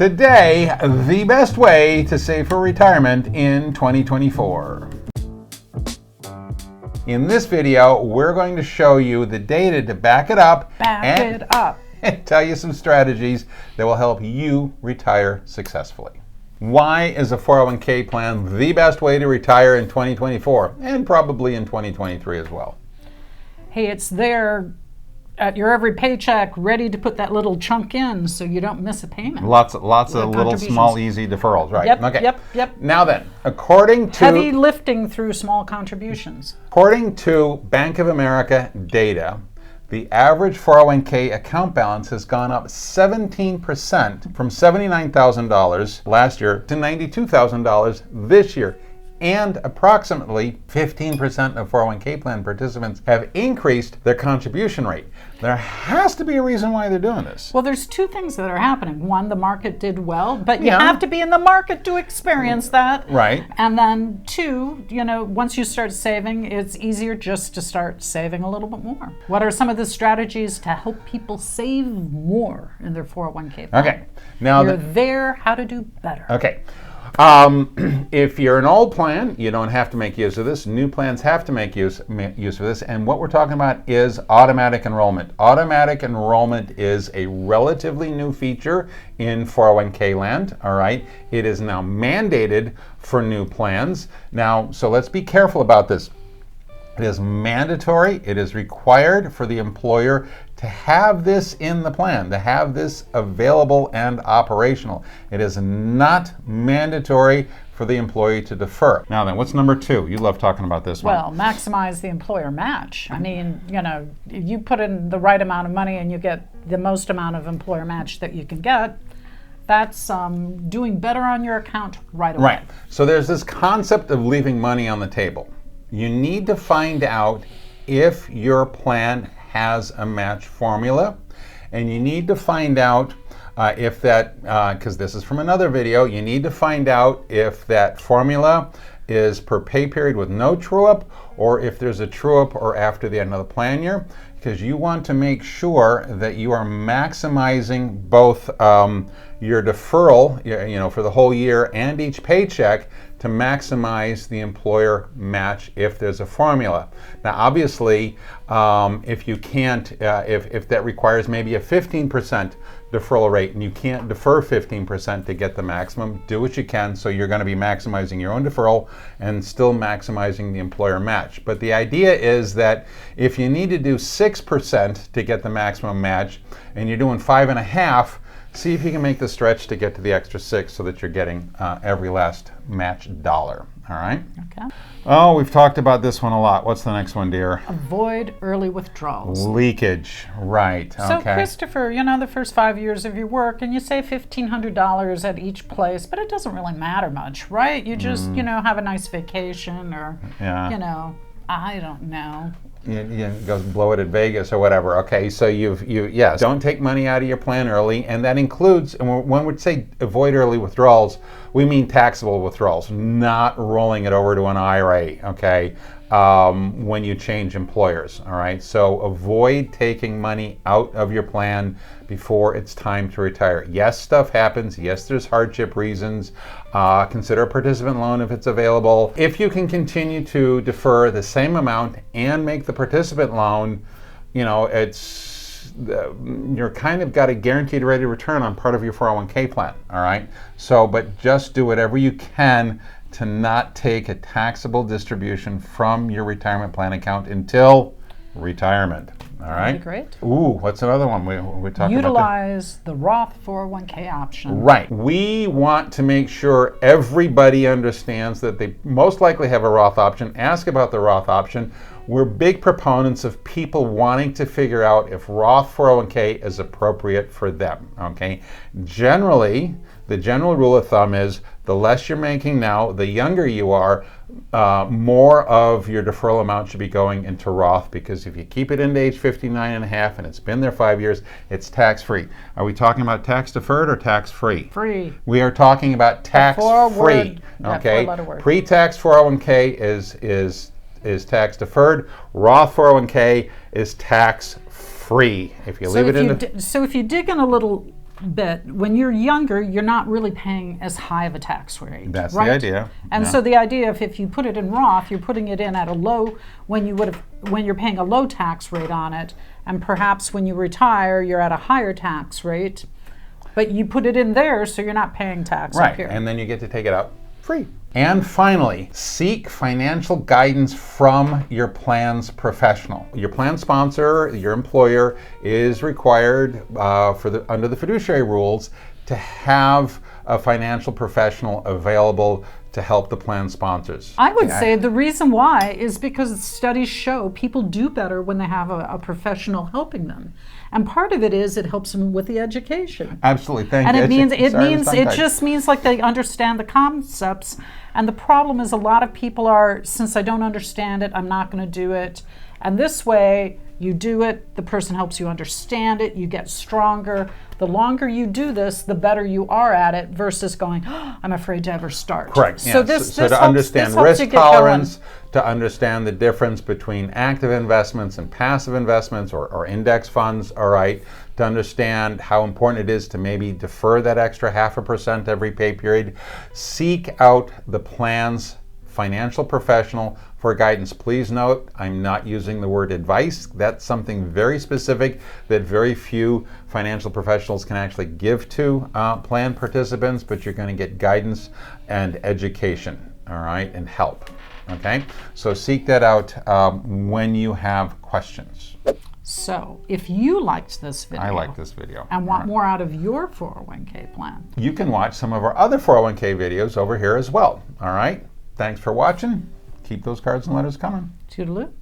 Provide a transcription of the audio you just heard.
Today, the best way to save for retirement in 2024. In this video, we're going to show you the data to back it up and tell you some strategies that will help you retire successfully. Why is a 401k plan the best way to retire in 2024 and probably in 2023 as well? Hey, it's there at your every paycheck, ready to put that little chunk in so you don't miss a payment. Lots of little small easy deferrals, right? Yep. Now then, according to heavy lifting through small contributions. According to Bank of America data, the average 401k account balance has gone up 17% from $79,000 last year to $92,000 this year. And approximately 15% of 401k plan participants have increased their contribution rate. There has to be a reason why they're doing this. Well, there's two things that are happening. One, the market did well, but you have to be in the market to experience that. Right. And then two, once you start saving, it's easier just to start saving a little bit more. What are some of the strategies to help people save more in their 401k plan? Okay. Now you're there, how to do better. Okay. If you're an old plan, you don't have to make use of this. New plans have to make use of this. And what we're talking about is automatic enrollment. Automatic enrollment is a relatively new feature in 401k land. All right. It is now mandated for new plans. Now, so let's be careful about this. It is mandatory. It is required for the employer to have this in the plan, to have this available and operational. It is not mandatory for the employee to defer. Now then, what's number two? You love talking about this one. Well, maximize the employer match. I mean, you put in the right amount of money and you get the most amount of employer match that you can get. That's doing better on your account right away. Right. So there's this concept of leaving money on the table. You need to find out if your plan has a match formula, and you need to find out if that, because this is from another video, you need to find out if that formula is per pay period with no true-up, or if there's a true-up or after the end of the plan year, because you want to make sure that you are maximizing both your deferral, for the whole year and each paycheck to maximize the employer match if there's a formula. Now, obviously, if you can't, if that requires maybe a 15% deferral rate and you can't defer 15% to get the maximum, do what you can so you're going to be maximizing your own deferral and still maximizing the employer match. But the idea is that if you need to do 6% to get the maximum match and you're doing 5.5%, see if you can make the stretch to get to the extra 6 so that you're getting every last match dollar. All right? Okay. Oh, we've talked about this one a lot. What's the next one, dear? Avoid early withdrawals. Leakage. Right. So, okay. Christopher, the first 5 years of your work, and you save $1,500 at each place, but it doesn't really matter much, right? You just, have a nice vacation or, I don't know. You go blow it at Vegas or whatever. Okay, so yes, don't take money out of your plan early, and that includes, and when we say avoid early withdrawals, we mean taxable withdrawals, not rolling it over to an IRA, okay, when you change employers, all right? So avoid taking money out of your plan before it's time to retire. Yes, stuff happens. Yes, there's hardship reasons. Consider a participant loan if it's available. If you can continue to defer the same amount and make the participant loan, you're kind of got a guaranteed rate of return on part of your 401k plan, all right? So, but just do whatever you can to not take a taxable distribution from your retirement plan account until retirement. All right. Great. Ooh, what's another one we talked about? Utilize the Roth 401k option. Right. We want to make sure everybody understands that they most likely have a Roth option. Ask about the Roth option. We're big proponents of people wanting to figure out if Roth 401k is appropriate for them. Okay. Generally, the general rule of thumb is the less you're making now, the younger you are, more of your deferral amount should be going into Roth, because if you keep it into age 59 and a half and it's been there 5 years, it's tax-free. Are we talking about tax-deferred or tax-free? Free. We are talking about tax-free. Okay. Pre-tax 401k is tax-deferred. Roth 401k is tax-free. If you leave it in so if you dig in a little bit, when you're younger, you're not really paying as high of a tax rate. That's right? the idea. And Yeah. so the idea, if you put it in Roth, you're putting it in at a low, when you're paying a low tax rate on it, and perhaps when you retire, you're at a higher tax rate, but you put it in there so you're not paying tax up Right, here. and then you get to take it out free. And finally, seek financial guidance from your plan's professional. Your plan sponsor, your employer, is required under the fiduciary rules to have a financial professional available to help the plan sponsors. I would say the reason why is because studies show people do better when they have a professional helping them. And part of it is it helps them with the education. Absolutely, thank And you. it just means like they understand the concepts. And the problem is a lot of people are, since I don't understand it, I'm not going to do it. And this way, you do it, the person helps you understand it, you get stronger. The longer you do this, the better you are at it versus going, oh, I'm afraid to ever start. Correct. So Yeah. this so to helps, understand this helps risk you get tolerance, going. to understand the difference between active investments and passive investments or index funds, all right, to understand how important it is to maybe defer that extra 0.5% every pay period. Seek out the plan's financial professional for guidance. Please note, I'm not using the word advice. That's something very specific that very few financial professionals can actually give to plan participants, but you're going to get guidance and education, all right, and help, okay? So seek that out when you have questions. So if you liked this video, I like this video. and want more out of your 401k plan, You can watch some of our other 401k videos over here as well, all right? Thanks for watching. Keep those cards and letters coming. toodaloo.